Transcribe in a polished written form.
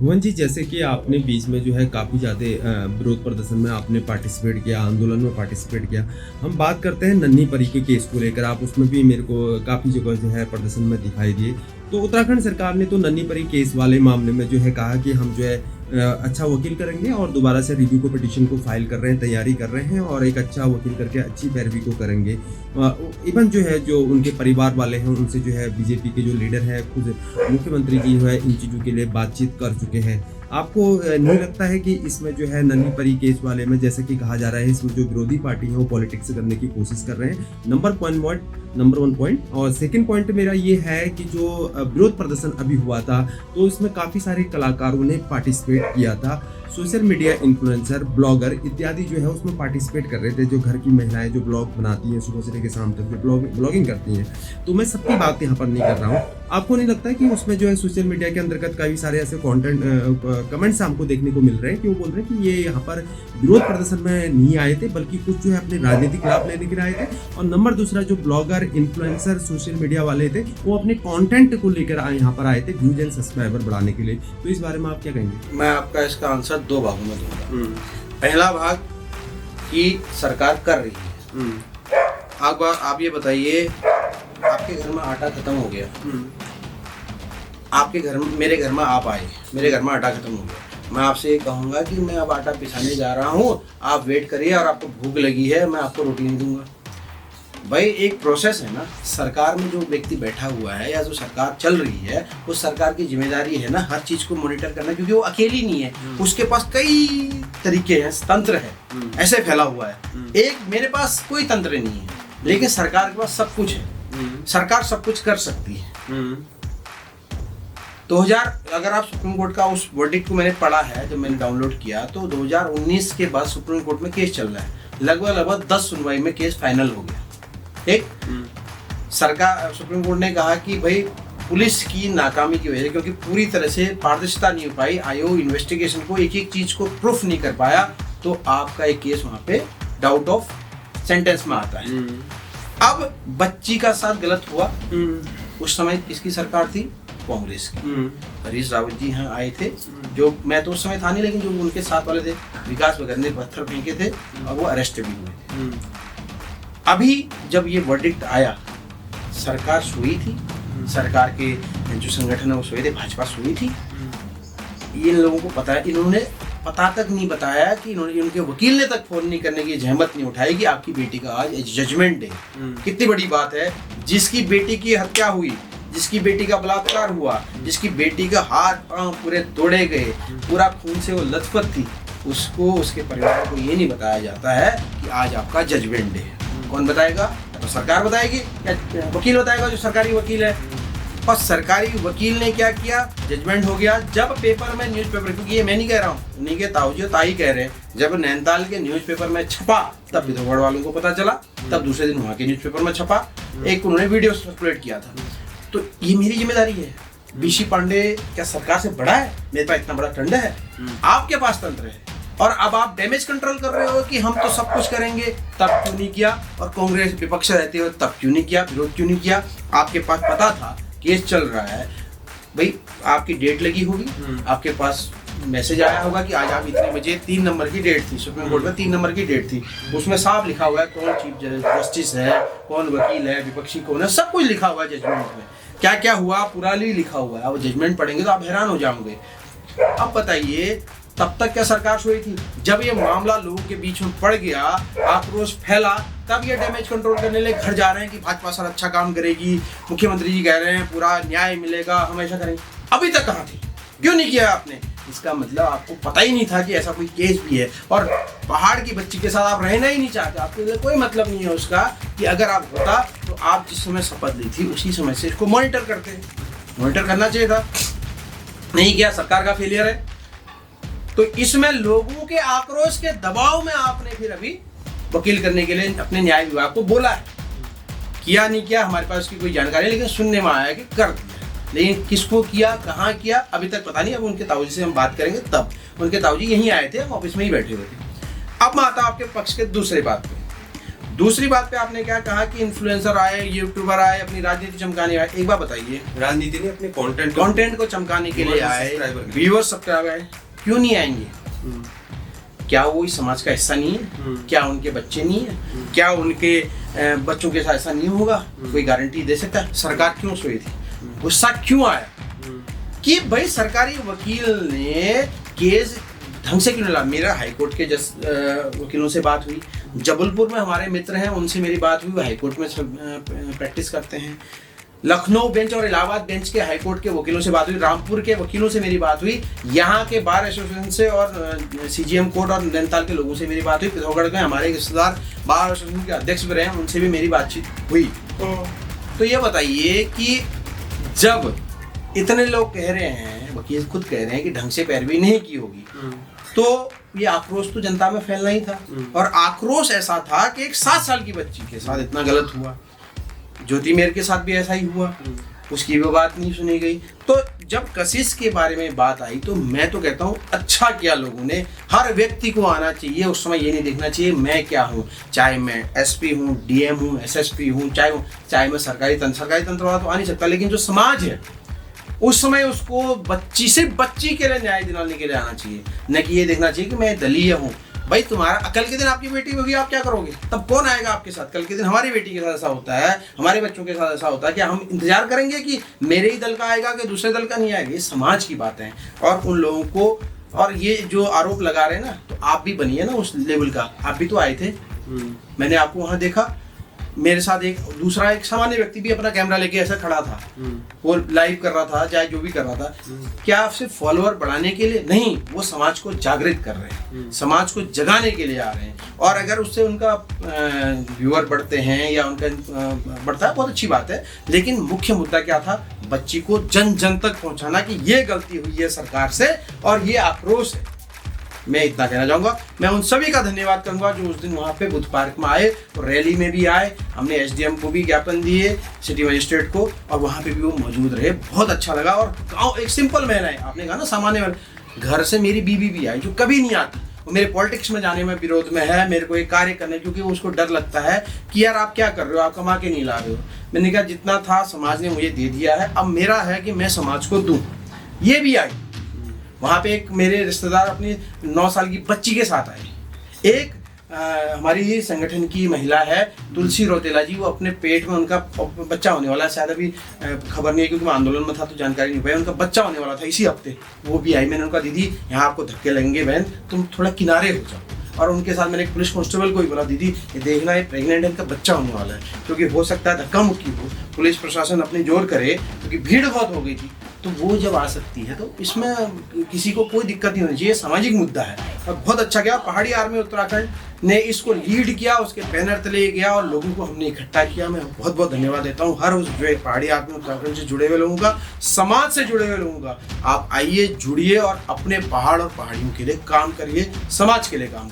भुवन जी, जैसे कि आपने बीच में जो है काफ़ी ज़्यादा विरोध प्रदर्शन में आपने पार्टिसिपेट किया, आंदोलन में पार्टिसिपेट किया। हम बात करते हैं नन्ही परी के केस को लेकर, आप उसमें भी मेरे को काफ़ी जगह जो है प्रदर्शन में दिखाई दिए। तो उत्तराखंड सरकार ने तो नन्ही परी केस वाले मामले में जो है कहा कि हम जो है अच्छा वकील करेंगे और दोबारा से रिव्यू को पिटीशन को फाइल कर रहे हैं, तैयारी कर रहे हैं और एक अच्छा वकील करके अच्छी पैरवी को करेंगे। इवन जो है जो उनके परिवार वाले हैं उनसे जो है बीजेपी के जो लीडर है खुद मुख्यमंत्री जी जो है इन चीज़ों के लिए बातचीत कर चुके हैं। आपको नहीं लगता है कि इसमें जो है नन्ही परी केस वाले में जैसे कि कहा जा रहा है इसमें जो विरोधी पार्टी है वो पॉलिटिक्स करने की कोशिश कर रहे हैं? Number one point. और सेकंड पॉइंट मेरा ये है कि जो विरोध प्रदर्शन अभी हुआ था तो इसमें काफ़ी सारे कलाकारों ने पार्टिसिपेट किया था। सोशल मीडिया इन्फ्लुएंसर, ब्लॉगर इत्यादि जो है उसमें पार्टिसिपेट कर रहे थे। जो घर की महिलाएं जो ब्लॉग बनाती हैं सुबह से लेकर शाम तक जो ब्लॉगिंग करती हैं, तो मैं सबकी बात यहाँ पर नहीं कर रहा हूँ। आपको नहीं लगता है कि उसमें जो है सोशल मीडिया के अंतर्गत कई सारे ऐसे कंटेंट कमेंट्स हमको देखने को मिल रहे हैं कि वो बोल रहे हैं कि ये यहाँ पर विरोध प्रदर्शन में नहीं आए थे बल्कि कुछ जो है अपने राजनीतिक लाभ लेने के लिए आए थे। और नंबर दूसरा, जो ब्लॉगर, इन्फ्लुएंसर, सोशल मीडिया वाले थे वो अपने कंटेंट को लेकर यहाँ पर आए थे व्यूज एंड सब्सक्राइबर बढ़ाने के लिए। तो इस बारे में आप क्या कहेंगे? मैं आपका इसका आंसर दो भागों में दूंगा। पहला भाग कि सरकार कर रही है। आप ये बताइए, आपके घर में आटा खत्म हो गया, आपके घर में, मेरे घर में आप आए, मेरे घर में आटा खत्म हो गया, मैं आपसे ये कहूँगा कि मैं अब आटा पिसाने जा रहा हूँ, आप वेट करिए और आपको भूख लगी है, मैं आपको रोटी नहीं दूंगा। भाई एक प्रोसेस है ना। सरकार में जो व्यक्ति बैठा हुआ है या जो सरकार चल रही है उस सरकार की जिम्मेदारी है ना हर चीज को मॉनिटर करना, क्योंकि वो अकेली नहीं है, उसके पास कई तरीके हैं, तंत्र है, ऐसे फैला हुआ है। एक मेरे पास कोई तंत्र नहीं है लेकिन सरकार के पास सब कुछ है, सरकार सब कुछ कर सकती है। 2000 अगर आप सुप्रीम कोर्ट का उस वर्डिक्ट को मैंने पढ़ा है, जब मैंने डाउनलोड किया तो 2019 के बाद सुप्रीम कोर्ट में केस चल रहा है, लगभग 10 सुनवाई में केस फाइनल हो गया। एक सरकार, सुप्रीम कोर्ट ने कहा कि भाई पुलिस की नाकामी की वजह से, क्योंकि पूरी तरह से पारदर्शिता नहीं हो पाई, आयोग इन्वेस्टिगेशन को एक एक चीज को प्रूफ नहीं कर पाया, तो आपका एक केस वहां पे डाउट ऑफ सेंटेंस में आता है। अब बच्ची का साथ गलत हुआ, उस समय किसकी सरकार थी? कांग्रेस की। हरीश रावत जी यहाँ आए थे, जो मैं तो उस समय था नहीं, लेकिन जो उनके साथ वाले थे विकास वगैरह ने पत्थर फेंके थे और वो अरेस्ट भी हुए थे। अभी जब ये वर्डिक्ट आया, सरकार सोई थी, सरकार के जो संगठन है वो सोए थे, भाजपा सोई थी। इन लोगों को पता है, इन्होंने पता तक नहीं बताया कि इन्होंने, उनके वकील ने तक फोन नहीं करने की जहमत नहीं उठाई कि आपकी बेटी का आज जजमेंट है। कितनी बड़ी बात है, जिसकी बेटी की हत्या हुई, जिसकी बेटी का बलात्कार हुआ, जिसकी बेटी का हाथ पांव पूरे तोड़े गए, पूरा खून से वो लथपथ थी, उसको, उसके परिवार को ये नहीं बताया जाता है कि आज आपका जजमेंट है। कौन बताएगा? तो सरकार बताएगी या वकील बताएगा जो सरकारी वकील है। और सरकारी वकील ने क्या किया? जजमेंट हो गया। जब पेपर में, न्यूज़पेपर, क्योंकि ये मैं नहीं कह रहा हूँ, उन्हीं के ताऊजी और ताई कह रहे हैं, जब नैनीताल के न्यूज़पेपर में छपा तब पिथौरागढ़ वालों को पता चला, तब दूसरे दिन वहाँ के न्यूज़पेपर में छपा, एक उन्होंने वीडियो सर्कुलेट किया था। तो ये मेरी जिम्मेदारी है। बीसी पांडे क्या सरकार से बड़ा है? मेरे पास इतना बड़ा टंडा है, आपके पास तंत्र है, और अब आप डैमेज कंट्रोल कर रहे हो कि हम तो सब कुछ करेंगे, तब क्यों नहीं किया? और कांग्रेस विपक्ष रहते हो तब क्यों नहीं किया? विरोध क्यों नहीं किया? आपके पास पता था केस चल रहा है, भाई आपकी डेट लगी होगी, आपके पास मैसेज आया होगा कि आज आप इतने बजे, 3 नंबर की डेट थी सुप्रीम कोर्ट में, 3 नंबर की डेट थी, उसमें साफ लिखा हुआ है कौन चीफ जस्टिस है, कौन वकील है, विपक्षी कौन है, सब कुछ लिखा हुआ है जजमेंट में, क्या क्या हुआ पूरा लिखा हुआ है। अब जजमेंट पढ़ेंगे तो आप हैरान हो जाओगे। अब बताइए, तब तक क्या सरकार सोई थी? जब ये मामला लोगों के बीच में पड़ गया, आक्रोश फैला, तब ये डैमेज कंट्रोल करने लिए घर जा रहे हैं कि भाजपा सर अच्छा काम करेगी, मुख्यमंत्री जी कह रहे हैं पूरा न्याय मिलेगा, हमेशा करेंगे। अभी तक कहाँ थे? क्यों नहीं किया आपने? इसका मतलब आपको पता ही नहीं था कि ऐसा कोई केस भी है, और पहाड़ की बच्ची के साथ आप रहना ही नहीं चाहते, आपके लिए कोई मतलब नहीं है उसका कि अगर आप होता तो आप जिस समय शपथ ली थी उसी समय से इसको मॉनिटर करते। मॉनिटर करना चाहिए था, नहीं किया, सरकार का फेलियर है। तो इसमें लोगों के आक्रोश के दबाव में आपने फिर अभी वकील करने के लिए अपने न्याय विभाग को बोला है। किया नहीं किया हमारे पास की कोई जानकारी, लेकिन सुनने में आया कि कर दिया, लेकिन किसको किया, कहाँ किया, अभी तक पता नहीं। अब उनके ताऊजी से हम बात करेंगे, तब उनके ताऊजी यहीं आए थे, हम ऑफिस में ही बैठे हुए थे। अब मैं आता हूं आपके पक्ष के दूसरे बात पे। दूसरी बात पे आपने क्या कहा कि इन्फ्लुएंसर आए, यूट्यूबर आए, अपनी राजनीति चमकाने आए। एक बात बताइए, राजनीति ने अपने कंटेंट को चमकाने के लिए आए, व्यूअर्स सब्सक्राइबर आए, क्यों नहीं आएंगे? क्या वो इस समाज का हिस्सा नहीं है? क्या उनके बच्चे नहीं है? क्या उनके बच्चों के साथ ऐसा नहीं होगा? कोई गारंटी दे सकता है? सरकार क्यों सोई थी? गुस्सा क्यों आया कि भाई सरकारी वकील ने केस ढंग से क्यों नहीं लाया? मेरा हाईकोर्ट के वकीलों से बात हुई, जबलपुर में हमारे मित्र हैं उनसे मेरी बात हुई, वो हाईकोर्ट में प्रैक्टिस करते हैं। लखनऊ बेंच और इलाहाबाद बेंच के हाईकोर्ट के वकीलों से बात हुई, रामपुर के वकीलों से मेरी बात हुई, यहाँ के बार एसोसिएशन से और सीजीएम कोर्ट और नैनीताल के लोगों से मेरी बात हुई, पिथौरागढ़ में हमारे रिश्तेदार बार एसोसिएशन के अध्यक्ष भी रहे हैं, उनसे भी मेरी बातचीत हुई। तो ये बताइए कि जब इतने लोग कह रहे हैं, वकील खुद कह रहे हैं कि ढंग से पैरवी नहीं की होगी, तो ये आक्रोश तो जनता में फैलना ही था। और आक्रोश ऐसा था कि एक 7 साल की बच्ची के साथ इतना गलत हुआ, ज्योति मेर के साथ भी ऐसा ही हुआ, उसकी भी बात नहीं सुनी गई। तो जब कशिश के बारे में बात आई तो मैं तो कहता हूँ अच्छा किया लोगों ने। हर व्यक्ति को आना चाहिए, उस समय ये नहीं देखना चाहिए मैं क्या हूँ, चाहे मैं एसपी हूँ, डीएम हूँ, एसएसपी हूँ, चाहे मैं सरकारी तंत्र वाला तो आ नहीं सकता, लेकिन जो समाज है उस समय उसको बच्ची के लिए न्याय दिलाने के लिए आना चाहिए, न कि ये देखना चाहिए कि मैं दलीय हूँ। भाई तुम्हारा कल के दिन आपकी बेटी होगी, आप क्या करोगे? तब कौन आएगा आपके साथ? कल के दिन हमारी बेटी के साथ ऐसा होता है, हमारे बच्चों के साथ ऐसा होता है, क्या हम इंतजार करेंगे कि मेरे ही दल का आएगा कि दूसरे दल का नहीं आएगा? ये समाज की बात है। और उन लोगों को, और ये जो आरोप लगा रहे हैं ना, तो आप भी बनिए ना उस लेवल का, आप भी तो आए थे, मैंने आपको वहां देखा। मेरे साथ एक सामान्य व्यक्ति भी अपना कैमरा लेके ऐसा खड़ा था, वो लाइव कर रहा था, चाहे जो भी कर रहा था। क्या सिर्फ फॉलोअर बढ़ाने के लिए नहीं, वो समाज को जागृत कर रहे हैं, समाज को जगाने के लिए आ रहे हैं। और अगर उससे उनका व्यूअर बढ़ते हैं या उनका बढ़ता है, बहुत अच्छी बात है। लेकिन मुख्य मुद्दा क्या था? बच्ची को जन जन तक पहुंचाना कि ये गलती हुई है सरकार से और ये आक्रोश है। मैं इतना कहना चाहूँगा। मैं उन सभी का धन्यवाद करूँगा जो उस दिन वहाँ पे बुद्ध पार्क में आए और रैली में भी आए। हमने एसडीएम को भी ज्ञापन दिए, सिटी मजिस्ट्रेट को, और वहाँ पे भी वो मौजूद रहे। बहुत अच्छा लगा। और गाँव एक सिंपल मैन है, आपने कहा ना सामान्य मैन, घर से मेरी बीवी भी आई जो कभी नहीं आती, वो मेरे पॉलिटिक्स में जाने में विरोध में है, मेरे को एक कार्य करने, क्योंकि उसको डर लगता है कि यार आप क्या कर रहे हो, आप कमा के नहीं ला रहे हो। मैंने कहा जितना था समाज ने मुझे दे दिया है, अब मेरा है कि मैं समाज को दूँ। ये भी आई। वहाँ पे एक मेरे रिश्तेदार अपनी 9 साल की बच्ची के साथ आए। एक हमारी ही संगठन की महिला है तुलसी रोतेला जी, वो अपने पेट में उनका बच्चा होने वाला है, शायद अभी खबर नहीं है क्योंकि मैं आंदोलन में था तो जानकारी नहीं पाई, उनका बच्चा होने वाला था इसी हफ्ते। वो भी आई। मैंने उनका दीदी यहाँ आपको धक्के लगेंगे बहन, तुम थोड़ा किनारे हो जाओ। और उनके साथ मैंने एक पुलिस कांस्टेबल को भी बोला, दीदी ये देखना है प्रेग्नेंट है, इनका बच्चा होने वाला है, क्योंकि हो सकता है धक्का मुक्की हो, पुलिस प्रशासन अपनी जोर करे, क्योंकि भीड़ बहुत हो गई थी। तो वो जब आ सकती है तो इसमें किसी को कोई दिक्कत नहीं होनी चाहिए, सामाजिक मुद्दा है। और बहुत अच्छा किया पहाड़ी आर्मी उत्तराखंड ने इसको लीड किया, उसके बैनर तले गया और लोगों को हमने इकट्ठा किया। मैं बहुत बहुत धन्यवाद देता हूँ हर उस जो पहाड़ी आर्मी उत्तराखंड से जुड़े हुए लोगों का, समाज से जुड़े हुए लोगों का। आप आइए, जुड़िए और अपने पहाड़ और पहाड़ियों के लिए काम करिए, समाज के लिए काम